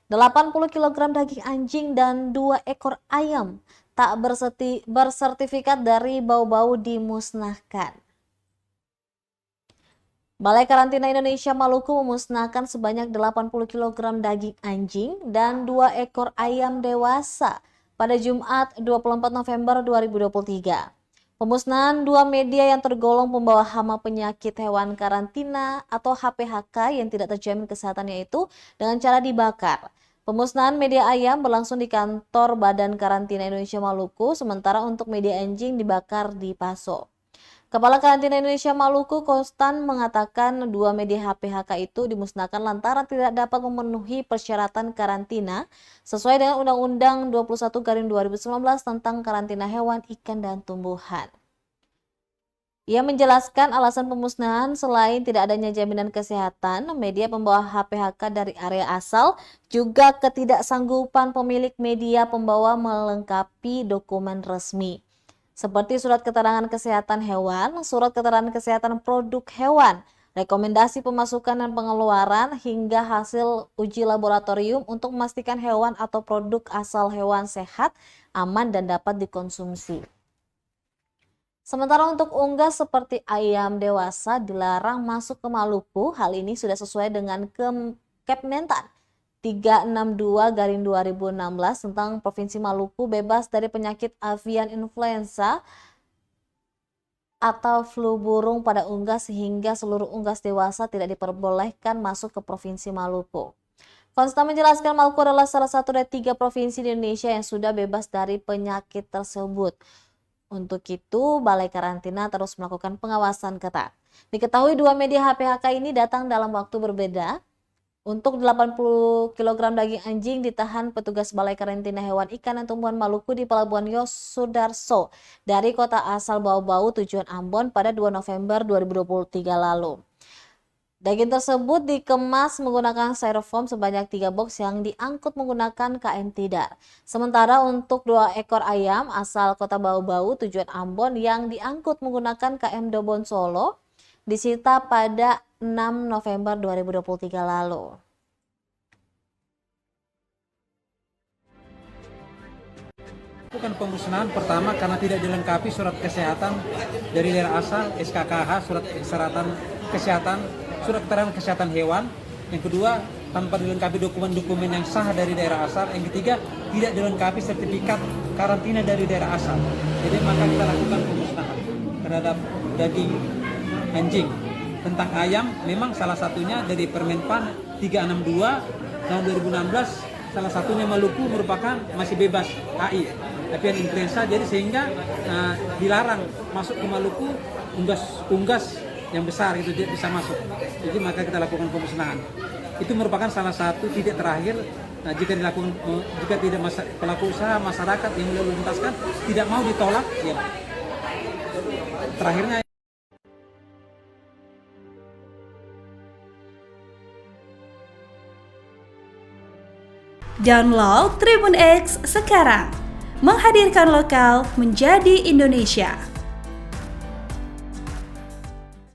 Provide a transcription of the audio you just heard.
80 kg daging anjing dan 2 ekor ayam tak bersertifikat dari bau-bau dimusnahkan. Balai Karantina Indonesia Maluku memusnahkan sebanyak 80 kg daging anjing dan 2 ekor ayam dewasa pada Jumat 24 November 2023. Pemusnahan 2 media yang tergolong pembawa hama penyakit hewan karantina atau HPHK yang tidak terjamin kesehatannya itu dengan cara dibakar. Pemusnahan media ayam berlangsung di kantor Badan Karantina Indonesia Maluku, sementara untuk media anjing dibakar di Paso. Kepala Karantina Indonesia Maluku, Kostan, mengatakan 2 media HPHK itu dimusnahkan lantaran tidak dapat memenuhi persyaratan karantina sesuai dengan Undang-Undang 21/2019 tentang karantina hewan, ikan, dan tumbuhan. Ia menjelaskan alasan pemusnahan selain tidak adanya jaminan kesehatan, media pembawa HPHK dari area asal, juga ketidaksanggupan pemilik media pembawa melengkapi dokumen resmi seperti surat keterangan kesehatan hewan, surat keterangan kesehatan produk hewan, rekomendasi pemasukan dan pengeluaran, hingga hasil uji laboratorium untuk memastikan hewan atau produk asal hewan sehat, aman, dan dapat dikonsumsi. Sementara untuk unggas seperti ayam dewasa dilarang masuk ke Maluku. Hal ini sudah sesuai dengan Kementan 362/2016 tentang Provinsi Maluku bebas dari penyakit avian influenza atau flu burung pada unggas, sehingga seluruh unggas dewasa tidak diperbolehkan masuk ke Provinsi Maluku. Konstan menjelaskan Maluku adalah salah satu dari 3 provinsi di Indonesia yang sudah bebas dari penyakit tersebut. Untuk itu, Balai Karantina terus melakukan pengawasan ketat. Diketahui 2 media HPHK ini datang dalam waktu berbeda. Untuk 80 kg daging anjing ditahan petugas Balai Karantina Hewan, Ikan, dan Tumbuhan Maluku di Pelabuhan Yos Sudarso dari kota asal Bau-Bau tujuan Ambon pada 2 November 2023 lalu. Daging tersebut dikemas menggunakan styrofoam sebanyak 3 box yang diangkut menggunakan KM Tidar. Sementara untuk 2 ekor ayam asal kota Bau-Bau tujuan Ambon yang diangkut menggunakan KM Dobon Solo disita pada 6 November 2023 lalu. Bukan pemusnahan pertama karena tidak dilengkapi surat kesehatan dari daerah asal, SKKH, surat kesehatan, surat keterangan kesehatan hewan. Yang kedua, tanpa dilengkapi dokumen-dokumen yang sah dari daerah asal. Yang ketiga, tidak dilengkapi sertifikat karantina dari daerah asal. Jadi maka kita lakukan pemusnahan terhadap daging anjing. Tentang ayam, memang salah satunya dari Permenpan 362 tahun 2016, salah satunya Maluku merupakan masih bebas AI, avian influenza, jadi sehingga dilarang masuk ke Maluku unggas yang besar itu tidak bisa masuk. Jadi maka kita lakukan pemusnahan. Itu merupakan salah satu titik terakhir jika tidak pelaku usaha masyarakat yang lalu lintaskan tidak mau ditolak, ya terakhirnya. Download Tribun X sekarang, menghadirkan lokal menjadi Indonesia.